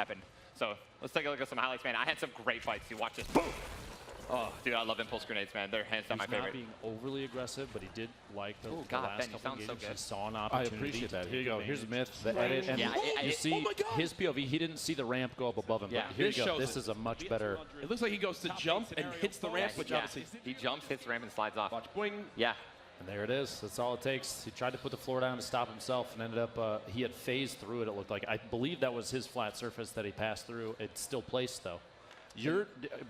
happened. So let's take a look at some highlights, man. I had some great fights. You watch this. Boom! Oh, dude, I love impulse grenades, man. They're hands down my favorite. He's not being overly aggressive, but he did like the God, last Ben, you couple sound so games. good. He saw an opportunity. I appreciate that. Here you go. Here's advantage. Myth, the edit, and Yeah, you see his POV. He didn't see the ramp go up above him. Yeah. But here you go. shows This it. is a much better. It looks like he goes to jump and hits the ramp, which obviously. He jumps, hits the ramp, and slides off. Watch, boing. Yeah. And there it is. That's all it takes. He tried to put the floor down to stop himself, and ended up he had phased through it. It looked like. I believe that was his flat surface that he passed through. It's still placed though.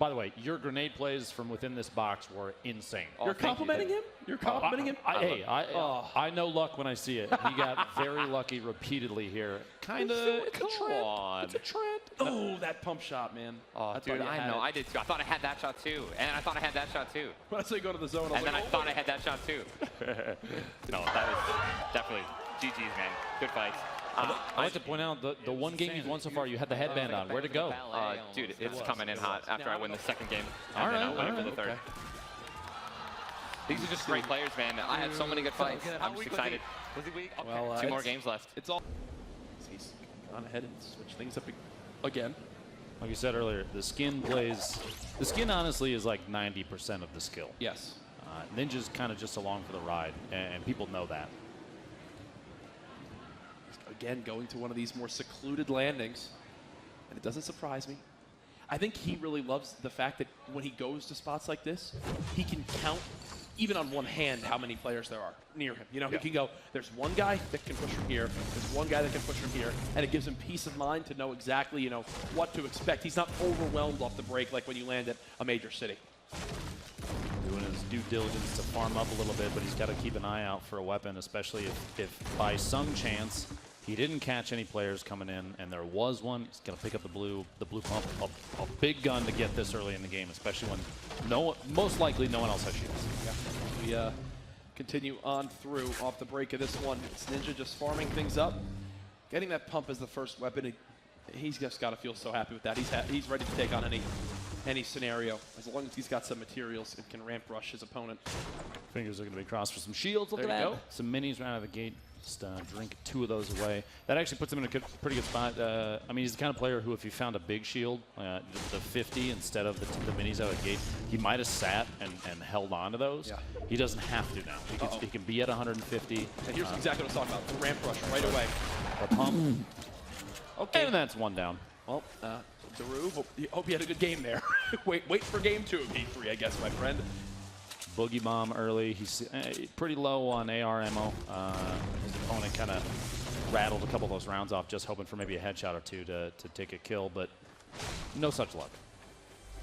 By the way, your grenade plays from within this box were insane. You're complimenting him? You're complimenting him? I know luck when I see it. He got very lucky repeatedly here. Kind of. It's a trend. Oh, that pump shot, man. Oh, dude, I know. I did too. I thought I had that shot too. And I thought I had that shot too. When I say go to the zone, I was And then like, I thought I had that shot too. No, that was definitely GG's, man. Good fights. I like to point out the one game you've won so far, you had the headband on. Where'd it go? Dude, it's coming in hot after I win the second game. All And then right, I'll win it for the okay. third. These are just great players, man. I had so many good fights. I'm just excited. well, Two more games left. It's all. He's gone ahead and switched things up again. Like you said earlier, the skin plays. The skin honestly is like 90% of the skill. Yes. Ninja's kind of just along for the ride, and people know that. Again, going to one of these more secluded landings, and it doesn't surprise me. I think he really loves the fact that when he goes to spots like this, he can count, even on one hand, how many players there are near him. You know, he can go, there's one guy that can push from here, there's one guy that can push from here, and it gives him peace of mind to know exactly, you know, what to expect. He's not overwhelmed off the break like when you land at a major city. Doing his due diligence to farm up a little bit, but he's got to keep an eye out for a weapon, especially if by some chance he didn't catch any players coming in, and there was one. He's going to pick up the blue pump, a big gun to get this early in the game, especially when most likely no one else has shields. Yeah. We continue on through off the break of this one. It's Ninja just farming things up, getting that pump as the first weapon. He's just got to feel so happy with that. He's ready to take on any scenario as long as he's got some materials and can ramp rush his opponent. Fingers are going to be crossed for some shields. Look There at you that. go. Some minis right out of the gate. Just drink 2 of those away. That actually puts him in a pretty good spot. I mean, he's the kind of player who, if he found a big shield, the 50 instead of the minis out of the gate, he might have sat and held on to those. Yeah. He doesn't have to now. He can be at 150. And here's exactly what I was talking about. The ramp rush right away. The pump. Okay. And that's 1 down. Well, Daru, hope you had a good game there. wait for game 2 of P3, I guess, my friend. Boogie bomb early. He's pretty low on AR ammo. His opponent kind of rattled a couple of those rounds off, just hoping for maybe a headshot or 2 to take a kill, but no such luck.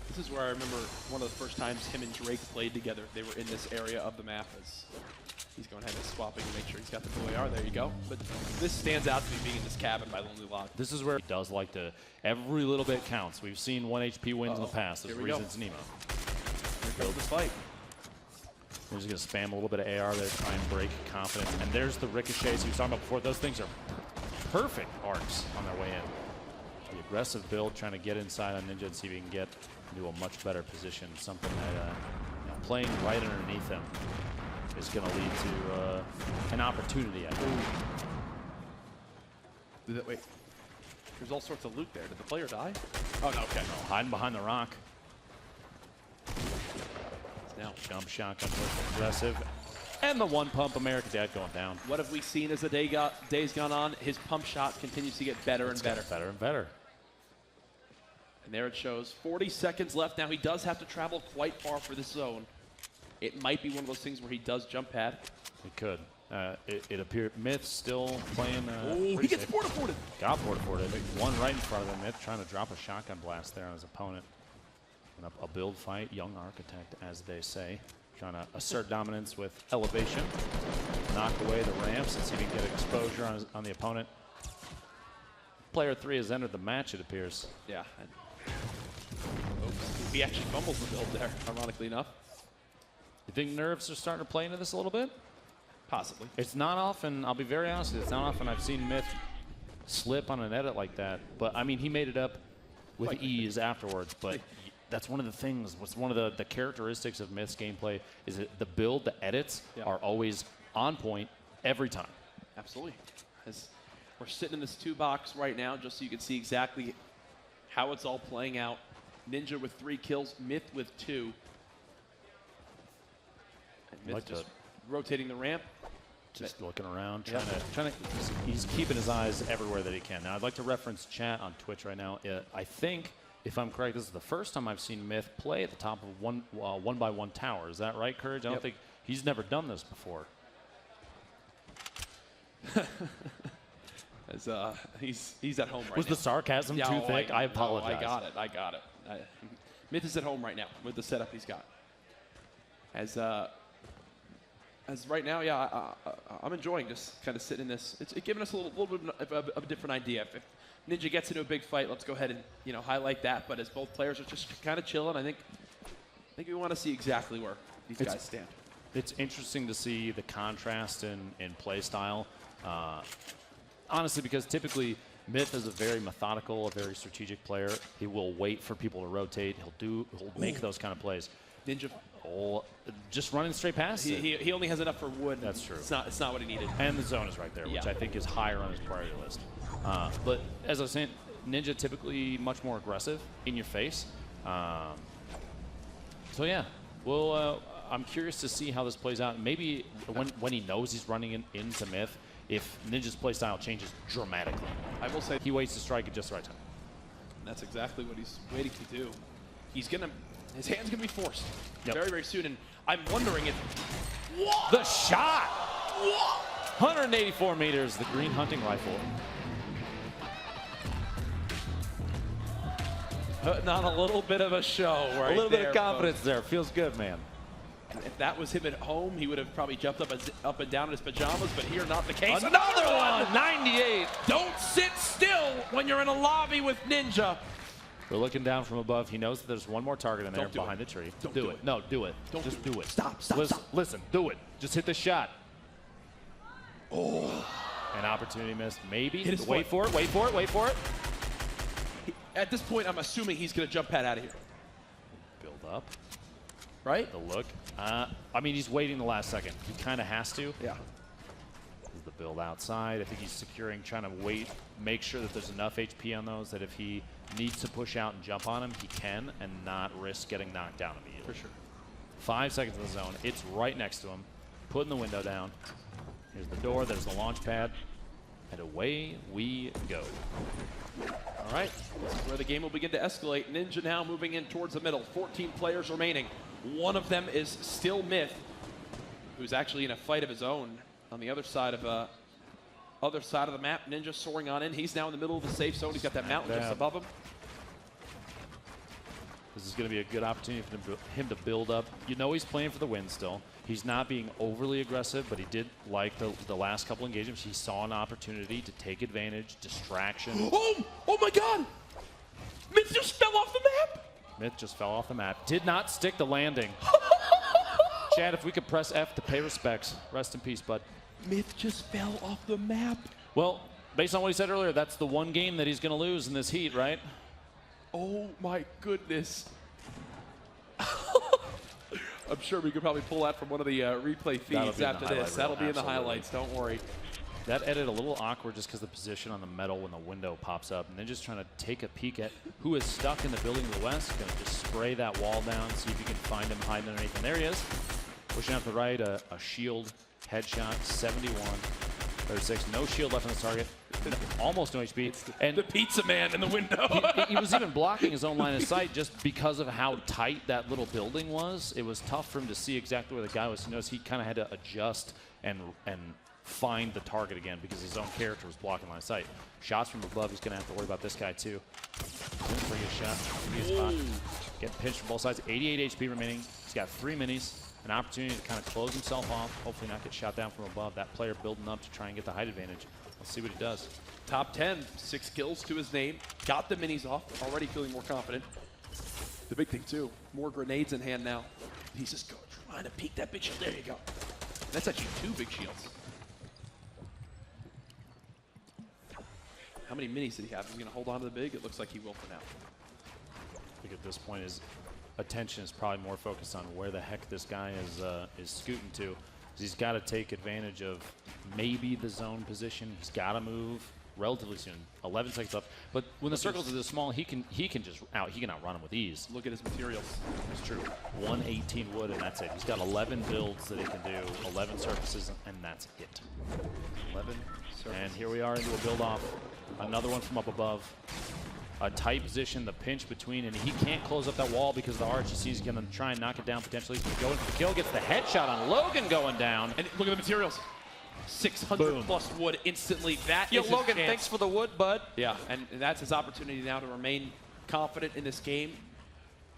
This is where I remember one of the first times him and Drake played together. They were in this area of the map as he's going ahead and swapping to make sure he's got the blue AR. There you go. But this stands out to me being in this cabin by Lonely Log. This is where he does like to, every little bit counts. We've seen 1 HP wins in the past. There's a reason it's Nemo. Here goes the fight. We're just going to spam a little bit of AR there, try and break confidence. And there's the ricochets he was talking about before. Those things are perfect arcs on their way in. The aggressive build, trying to get inside on Ninja and see if he can get into a much better position. Something that playing right underneath him is going to lead to an opportunity, I think. Wait. There's all sorts of loot there. Did the player die? Oh, no, okay. No, hiding behind the rock. Now, jump shotgun with aggressive. And the 1 pump American Dad going down. what have we seen as the days gone on? His pump shot continues to get better and better. Better and better. And there it shows. 40 seconds left. Now he does have to travel quite far for this zone. It might be one of those things where he does jump pad. He could. It appeared Myth still playing. Oh, he gets porta-ported. Got porta-ported. One right in front of him. Myth trying to drop a shotgun blast there on his opponent. And a build fight, young architect, as they say. Trying to assert dominance with elevation. Knock away the ramps and see if he can get exposure on the opponent. Player 3 has entered the match, it appears. Yeah. Oops. He actually fumbles the build there, ironically enough. You think nerves are starting to play into this a little bit? Possibly. It's not often, I'll be very honest, it's not often I've seen Myth slip on an edit like that. But, I mean, he made it up with ease afterwards. But that's one of the things, what's one of the characteristics of Myth's gameplay is that the build, the edits are always on point every time. Absolutely. As we're sitting in this 2 box right now, just so you can see exactly how it's all playing out. Ninja with 3 kills, Myth with 2. And Myth Like just that. rotating the ramp. Just looking around, trying to. He's keeping his eyes everywhere that he can. Now, I'd like to reference chat on Twitch right now. I think, if I'm correct, this is the first time I've seen Myth play at the top of one by one tower. Is that right, Courage? I don't think he's never done this before. As he's at home right Was now. the sarcasm too thick? I apologize. I got it. Myth is at home right now with the setup he's got. As right now, I'm enjoying just kind of sitting in this. It's giving us a little bit of a different idea. If Ninja gets into a big fight, let's go ahead and highlight that. But as both players are just kind of chilling, I think we want to see exactly where these guys stand. It's interesting to see the contrast in play style. Honestly, because typically Myth is a very methodical, a very strategic player. He will wait for people to rotate. He'll make those kind of plays. Ninja, just running straight past it. he only has enough for wood. That's true. It's not what he needed. And the zone is right there, which I think is higher on his priority list. But as I was saying, Ninja typically much more aggressive in your face. So yeah, well, I'm curious to see how this plays out. Maybe when he knows he's running into Myth, if Ninja's play style changes dramatically. I will say He waits to strike at just the right time. that's exactly what he's waiting to do. His hand's gonna be forced very, very soon, and I'm wondering if The shot! 184 meters, the green hunting rifle. putting on a little bit of a show right A little bit there, of confidence folks. there. Feels good, man. If that was him at home, he would have probably jumped up and down in his pajamas, but here not the case. Another one! 98! Don't sit still when you're in a lobby with Ninja. We're looking down from above. He knows that there's one more target in there Don't do behind it. the tree. Don't do do it. it. No, do it. Don't Just do do it. it. Stop, listen, stop. Listen, do it. Just hit the shot. Oh. An opportunity missed. Maybe. Hit his Wait foot. for it. Wait for it. Wait for it. At this point, I'm assuming he's going to jump pad out of here. Build up. Right? The look. I mean, he's waiting the last second. He kind of has to. Yeah. The build outside. I think he's securing, trying to wait, make sure that there's enough HP on those that if he needs to push out and jump on him, he can and not risk getting knocked down immediately. For sure. 5 seconds in the zone. It's right next to him. Putting the window down. Here's the door. There's the launch pad. And away we go. All right, this is where the game will begin to escalate. Ninja now moving in towards the middle. 14 players remaining. One of them is still Myth, who's actually in a fight of his own on the other side of the map. Ninja soaring on in. He's now in the middle of the safe zone. He's got that mountain just above him. This is going to be a good opportunity for him to build up. You know he's playing for the win still. He's not being overly aggressive, but he did like the last couple engagements. He saw an opportunity to take advantage, distraction. Oh my God! Myth just fell off the map! Myth just fell off the map. Did not stick the landing. Chad, if we could press F to pay respects. Rest in peace, bud. Myth just fell off the map. Well, based on what he said earlier, that's the one game that he's going to lose in this heat, right? Oh my goodness. I'm sure we could probably pull that from one of the replay feeds after this. That'll be in the highlights, don't worry. That edit a little awkward just because the position on the metal when the window pops up. And then just trying to take a peek at who is stuck in the building to the west. Going to just spray that wall down, see if you can find him hiding underneath. And there he is. Pushing out the right, a shield headshot, 71, 36. No shield left on the target. Almost no HP. And The pizza man in the window. he was even blocking his own line of sight just because of how tight that little building was. It was tough for him to see exactly where the guy was. He knows he kind of had to adjust and find the target again because his own character was blocking line of sight. Shots from above, he's going to have to worry about this guy too. Pretty good shot. Pretty good spot. Getting pinched from both sides. 88 HP remaining. He's got 3 minis. An opportunity to kind of close himself off. Hopefully not get shot down from above. That player building up to try and get the height advantage. Let's see what he does. Top 10, 6 kills to his name. Got the minis off, already feeling more confident. The big thing too, more grenades in hand now. He's just trying to peek that big shield. There you go. That's actually 2 big shields. How many minis did he have? Is he gonna hold on to the big? It looks like he will for now. I think at this point his attention is probably more focused on where the heck this guy is scooting to. He's got to take advantage of maybe the zone position. He's got to move relatively soon. 11 seconds left. But when the circles are this small, he can outrun him with ease. Look at his materials. It's true. 118 wood, and that's it. He's got 11 builds that he can do, 11 surfaces, and that's it. 11 surfaces. And here we are into a build-off. Another one from up above. A tight position, the pinch between, and he can't close up that wall because of the arch. You see he's going to try and knock it down potentially. He's going to go in for the kill, gets the headshot on Logan going down. And look at the materials. 600 plus wood instantly. That Yo, is Logan, his chance. thanks for the wood, bud. Yeah, and that's his opportunity now to remain confident in this game.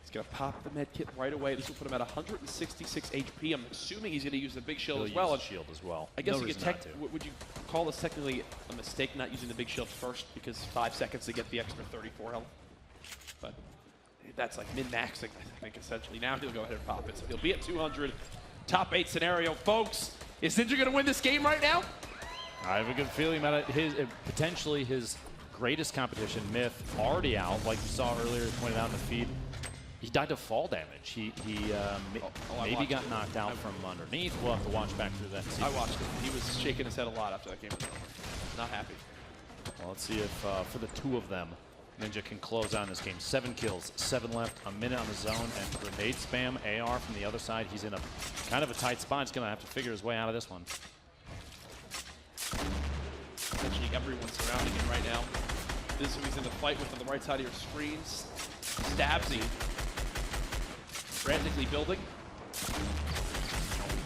He's going to pop the med kit right away. This will put him at 166 HP. I'm assuming he's going to use the big shield as well. He'll use the shield as well. I guess No you could reason not to. would you call this technically a mistake not using the big shield first because 5 seconds to get the extra 34 health? But that's like min-maxing, I think, essentially. Now he'll go ahead and pop it. So he'll be at 200. Top 8 scenario. Folks, is Ninja going to win this game right now? I have a good feeling about it. Potentially his greatest competition, Myth, already out, like you saw earlier, pointed out in the feed. He died to fall damage. He maybe got knocked out from underneath. We'll have to watch back through that. I watched it. He was shaking his head a lot after that game. Not happy. Well, let's see if for the two of them, Ninja can close out this game. 7 kills, 7 left, a minute on the zone, and grenade spam AR from the other side. He's in a kind of a tight spot. He's going to have to figure his way out of this one. Essentially everyone's surrounding him right now. This is who he's in the fight with on the right side of your screen. Stabs him. Frantically building.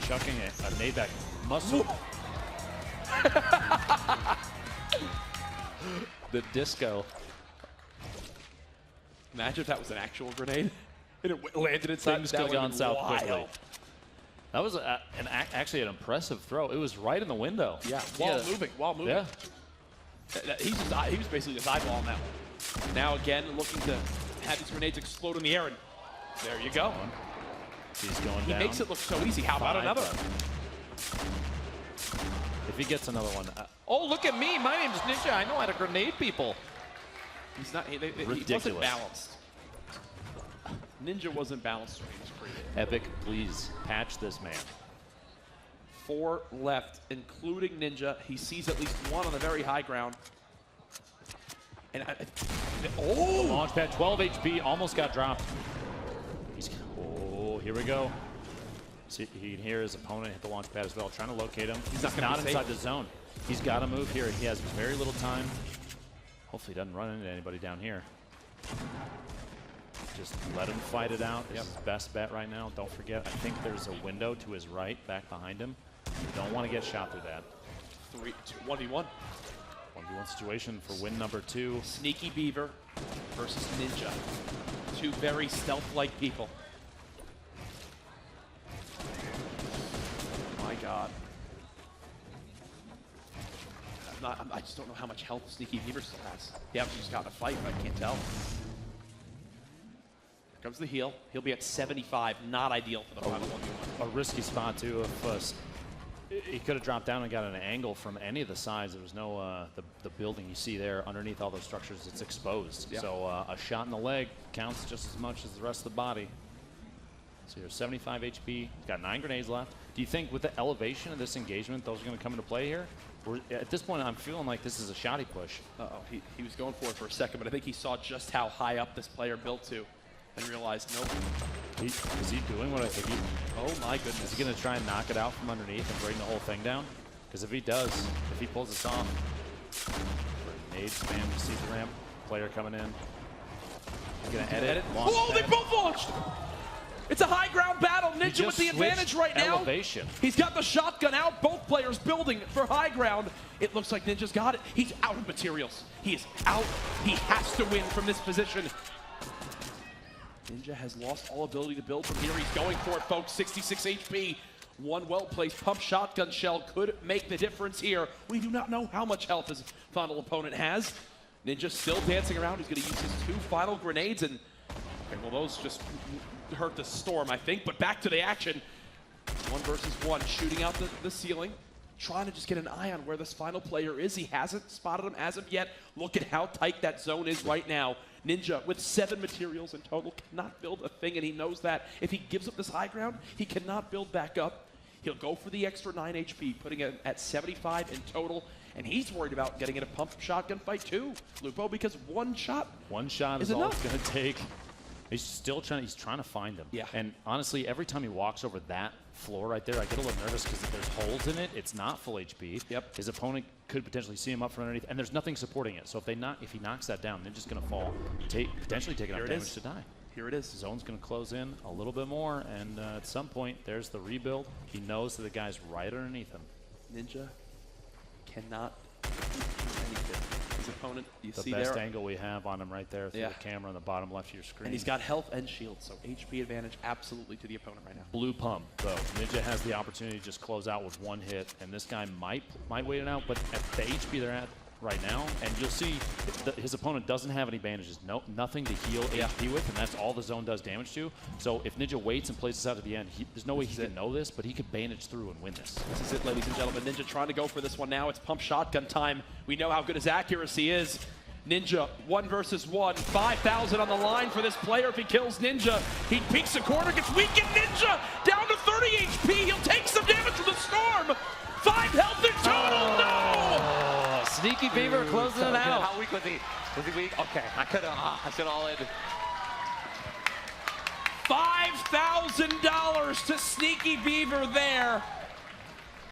Chucking a nade back. Muscle. The disco. Imagine if that was an actual grenade and it landed inside. Things That could have would gone be south wild. quickly. That was actually an impressive throw. It was right in the window. Yeah, while moving. Yeah. He was basically just eyeballing that one. Now again, looking to have these grenades explode in the air, and there you go. He's going He down. makes it look so easy. How about another? If he gets another one. Oh, look at me. My name's Ninja. I know how to grenade people. He's not. He wasn't Ridiculous. balanced. Ninja wasn't balanced when he was created. Epic, please patch this man. 4 left, including Ninja. He sees at least one on the very high ground. And Launch pad, 12 HP, almost got dropped. Here we go. See, he can hear his opponent hit the launch pad as well, trying to locate him. He's not inside the zone. He's got to move here. He has very little time. Hopefully he doesn't run into anybody down here. Just let him fight it out. This is his best bet right now. Don't forget, I think there's a window to his right, back behind him. You don't want to get shot through that. 1v1. 1v1 situation for win number 2. Sneaky Beaver versus Ninja. 2 very stealth-like people. My God. I just don't know how much health Sneaky Beaver still has. He obviously just got in a fight, but I can't tell. Here comes the heal. He'll be at 75. Not ideal for the final 1v1. A risky spot too. If he could have dropped down and got an angle from any of the sides. There was no the building you see there underneath all those structures. It's exposed. Yeah. So a shot in the leg counts just as much as the rest of the body. So you're 75 HP. He's got 9 grenades left. Do you think with the elevation of this engagement, those are going to come into play here? At this point, I'm feeling like this is a shoddy push. Uh-oh. He was going for it for a second, but I think he saw just how high up this player built to and realized, nope. Is he doing what I think he... Oh, my goodness. Is he going to try and knock it out from underneath and bring the whole thing down? Because if he does, if he pulls this off, grenade spam, you see the ramp, player coming in. He's going to edit. Oh, they both launched! It's a high ground battle. Ninja with the advantage right now. Elevation. He's got the shotgun out. Both players building for high ground. It looks like Ninja's got it. He's out of materials. He is out. He has to win from this position. Ninja has lost all ability to build from here. He's going for it, folks. 66 HP. One well-placed pump shotgun shell could make the difference here. We do not know how much health his final opponent has. Ninja still dancing around. He's going to use his 2 final grenades, and okay, well, those just hurt the storm, I think. But back to the action. 1 versus 1, shooting out the ceiling, trying to just get an eye on where this final player is. He hasn't spotted him as of yet. Look at how tight that zone is right now. Ninja, with 7 materials in total, cannot build a thing, and he knows that. If he gives up this high ground, he cannot build back up. He'll go for the extra 9 HP, putting it at 75 in total. And he's worried about getting in a pump shotgun fight too, Lupo, because one shot is all it's going to take. He's still trying to find them. Yeah. And honestly, every time he walks over that floor right there, I get a little nervous because if there's holes in it, it's not full HP. Yep. His opponent could potentially see him up from underneath, and there's nothing supporting it. So if he knocks that down, they're just going to fall, potentially take enough damage to die. Here it is. Zone's going to close in a little bit more, and at some point, there's the rebuild. He knows that the guy's right underneath him. Ninja cannot do anything. His opponent, you see there. The best angle we have on him right there through the camera on the bottom left of your screen. And he's got health and shield, so HP advantage absolutely to the opponent right now. Blue pump, though. Ninja has the opportunity to just close out with one hit, and this guy might wait it out, but at the HP they're at right now, and you'll see his opponent doesn't have any bandages, nothing to heal HP with, and that's all the zone does damage to. So if Ninja waits and plays this out to the end, there's no way he can know this, but he could bandage through and win this. This is it, ladies and gentlemen. Ninja trying to go for this one now. It's pump shotgun time. We know how good his accuracy is. Ninja, 1 versus 1. 5,000 on the line for this player if he kills Ninja. He peeks the corner, gets weakened. Ninja down to 30 HP. He'll take some damage from the storm. 5 health in total. No! Sneaky Beaver closing it out. How weak was he? Was he weak? Okay, I should all in. $5,000 to Sneaky Beaver there.